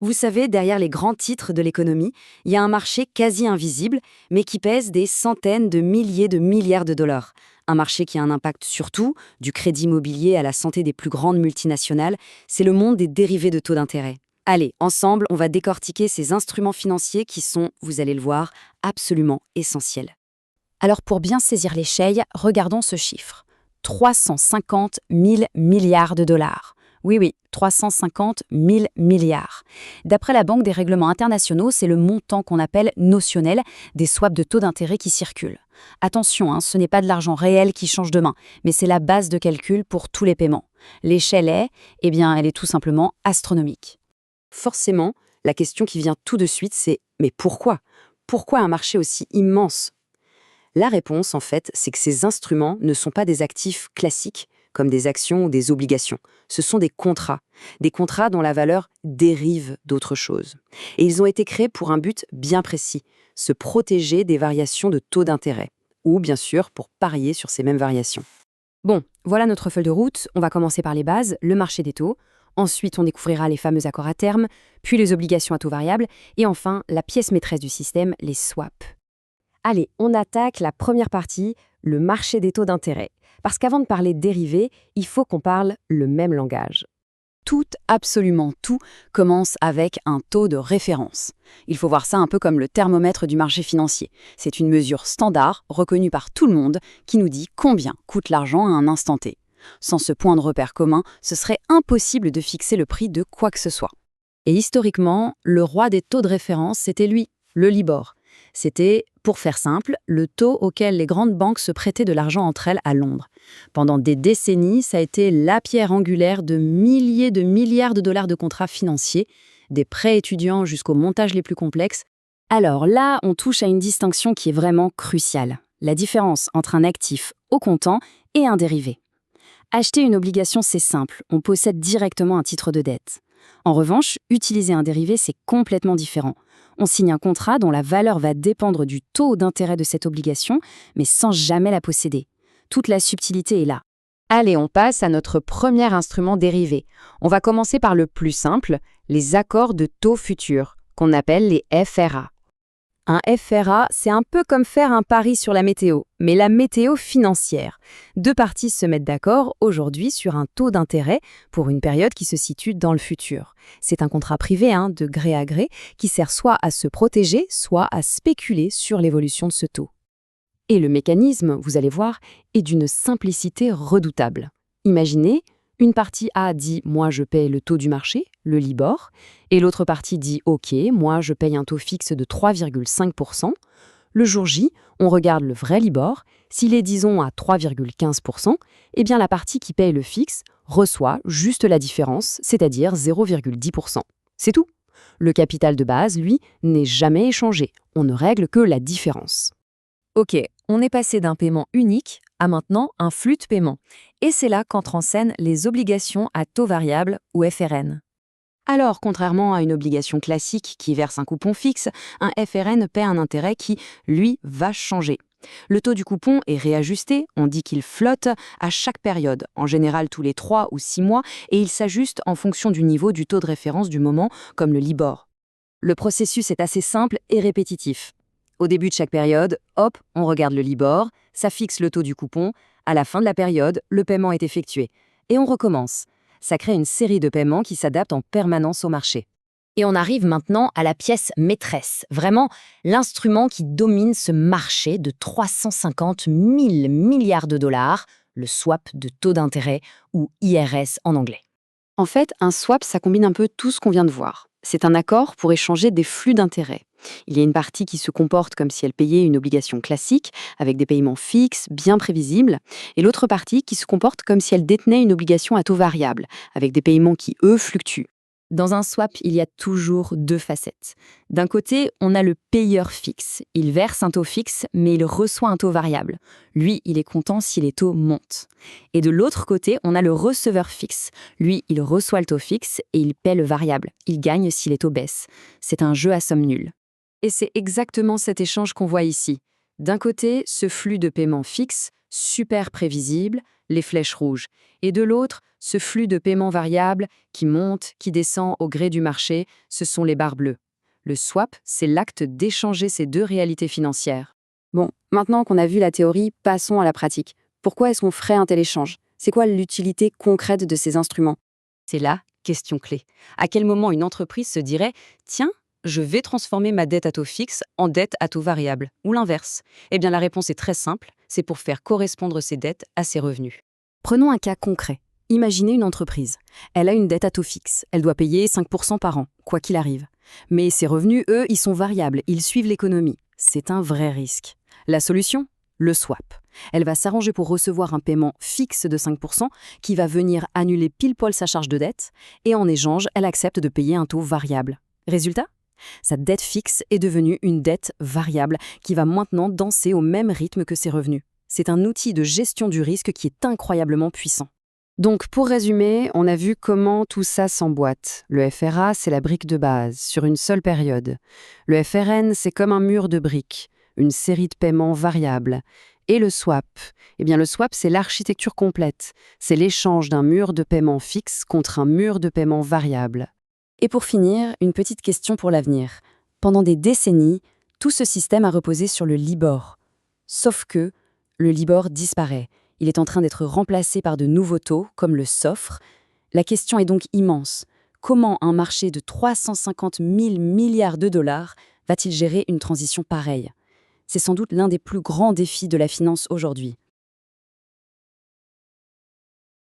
Vous savez, derrière les grands titres de l'économie, il y a un marché quasi invisible, mais qui pèse des centaines de milliers de milliards de dollars. Un marché qui a un impact sur tout, du crédit immobilier à la santé des plus grandes multinationales, c'est le monde des dérivés de taux d'intérêt. Allez, ensemble, on va décortiquer ces instruments financiers qui sont, vous allez le voir, absolument essentiels. Alors pour bien saisir l'échelle, regardons ce chiffre. 350 000 milliards de dollars. Oui, 350 000 milliards. D'après la Banque des règlements internationaux, c'est le montant qu'on appelle notionnel des swaps de taux d'intérêt qui circulent. Attention, ce n'est pas de l'argent réel qui change de main, mais c'est la base de calcul pour tous les paiements. L'échelle est, elle est tout simplement astronomique. Forcément, la question qui vient tout de suite, c'est mais pourquoi? Pourquoi un marché aussi immense? La réponse, en fait, c'est que ces instruments ne sont pas des actifs classiques, comme des actions ou des obligations. Ce sont des contrats dont la valeur dérive d'autre chose. Et ils ont été créés pour un but bien précis, se protéger des variations de taux d'intérêt, ou bien sûr pour parier sur ces mêmes variations. Bon, voilà notre feuille de route. On va commencer par les bases, le marché des taux. Ensuite, on découvrira les fameux accords à terme, puis les obligations à taux variable, et enfin, la pièce maîtresse du système, les swaps. Allez, on attaque la première partie, le marché des taux d'intérêt. Parce qu'avant de parler dérivés, il faut qu'on parle le même langage. Tout, absolument tout, commence avec un taux de référence. Il faut voir ça un peu comme le thermomètre du marché financier. C'est une mesure standard, reconnue par tout le monde, qui nous dit combien coûte l'argent à un instant T. Sans ce point de repère commun, ce serait impossible de fixer le prix de quoi que ce soit. Et historiquement, le roi des taux de référence, c'était lui, le Libor. C'était, pour faire simple, le taux auquel les grandes banques se prêtaient de l'argent entre elles à Londres. Pendant des décennies, ça a été la pierre angulaire de milliers de milliards de dollars de contrats financiers, des prêts étudiants jusqu'aux montages les plus complexes. Alors là, on touche à une distinction qui est vraiment cruciale, la différence entre un actif au comptant et un dérivé. Acheter une obligation, c'est simple, on possède directement un titre de dette. En revanche, utiliser un dérivé, c'est complètement différent. On signe un contrat dont la valeur va dépendre du taux d'intérêt de cette obligation, mais sans jamais la posséder. Toute la subtilité est là. Allez, on passe à notre premier instrument dérivé. On va commencer par le plus simple, les accords de taux futurs, qu'on appelle les FRA. Un FRA, c'est un peu comme faire un pari sur la météo, mais la météo financière. Deux parties se mettent d'accord aujourd'hui sur un taux d'intérêt pour une période qui se situe dans le futur. C'est un contrat privé, de gré à gré, qui sert soit à se protéger, soit à spéculer sur l'évolution de ce taux. Et le mécanisme, vous allez voir, est d'une simplicité redoutable. Imaginez, une partie A dit « moi je paye le taux du marché », le Libor, et l'autre partie dit « ok, moi je paye un taux fixe de 3,5%. » Le jour J, on regarde le vrai Libor. S'il est disons à 3,15%, eh bien la partie qui paye le fixe reçoit juste la différence, c'est-à-dire 0,10%. C'est tout. Le capital de base, lui, n'est jamais échangé. On ne règle que la différence. Ok, on est passé d'un paiement unique à maintenant un flux de paiement. Et c'est là qu'entrent en scène les obligations à taux variable ou FRN. Alors, contrairement à une obligation classique qui verse un coupon fixe, un FRN paie un intérêt qui, lui, va changer. Le taux du coupon est réajusté, on dit qu'il flotte à chaque période, en général tous les 3 ou 6 mois, et il s'ajuste en fonction du niveau du taux de référence du moment, comme le Libor. Le processus est assez simple et répétitif. Au début de chaque période, hop, on regarde le Libor, ça fixe le taux du coupon, à la fin de la période, le paiement est effectué. Et on recommence. Ça crée une série de paiements qui s'adaptent en permanence au marché. Et on arrive maintenant à la pièce maîtresse, vraiment l'instrument qui domine ce marché de 350 000 milliards de dollars, le swap de taux d'intérêt ou IRS en anglais. En fait, un swap, ça combine un peu tout ce qu'on vient de voir. C'est un accord pour échanger des flux d'intérêt. Il y a une partie qui se comporte comme si elle payait une obligation classique, avec des paiements fixes, bien prévisibles, et l'autre partie qui se comporte comme si elle détenait une obligation à taux variable, avec des paiements qui, eux, fluctuent. Dans un swap, il y a toujours deux facettes. D'un côté, on a le payeur fixe. Il verse un taux fixe, mais il reçoit un taux variable. Lui, il est content si les taux montent. Et de l'autre côté, on a le receveur fixe. Lui, il reçoit le taux fixe et il paie le variable. Il gagne si les taux baissent. C'est un jeu à somme nulle. Et c'est exactement cet échange qu'on voit ici. D'un côté, ce flux de paiement fixe, super prévisible, les flèches rouges, et de l'autre, ce flux de paiement variable qui monte, qui descend au gré du marché, ce sont les barres bleues. Le swap, c'est l'acte d'échanger ces deux réalités financières. Bon, maintenant qu'on a vu la théorie, passons à la pratique. Pourquoi est-ce qu'on ferait un tel échange? C'est quoi l'utilité concrète de ces instruments? C'est la question clé. À quel moment une entreprise se dirait « Tiens, je vais transformer ma dette à taux fixe en dette à taux variable » ou l'inverse? Eh bien, la réponse est très simple, c'est pour faire correspondre ses dettes à ses revenus. Prenons un cas concret. Imaginez une entreprise. Elle a une dette à taux fixe. Elle doit payer 5% par an, quoi qu'il arrive. Mais ses revenus, eux, ils sont variables. Ils suivent l'économie. C'est un vrai risque. La solution? Le swap. Elle va s'arranger pour recevoir un paiement fixe de 5% qui va venir annuler pile-poil sa charge de dette et en échange, elle accepte de payer un taux variable. Résultat? Sa dette fixe est devenue une dette variable qui va maintenant danser au même rythme que ses revenus. C'est un outil de gestion du risque qui est incroyablement puissant. Donc, pour résumer, on a vu comment tout ça s'emboîte. Le FRA, c'est la brique de base, sur une seule période. Le FRN, c'est comme un mur de briques, une série de paiements variables. Et le swap? Eh bien, le swap, c'est l'architecture complète. C'est l'échange d'un mur de paiement fixe contre un mur de paiement variable. Et pour finir, une petite question pour l'avenir. Pendant des décennies, tout ce système a reposé sur le Libor. Sauf que le Libor disparaît. Il est en train d'être remplacé par de nouveaux taux, comme le SOFR. La question est donc immense. Comment un marché de 350 000 milliards de dollars va-t-il gérer une transition pareille? C'est sans doute l'un des plus grands défis de la finance aujourd'hui.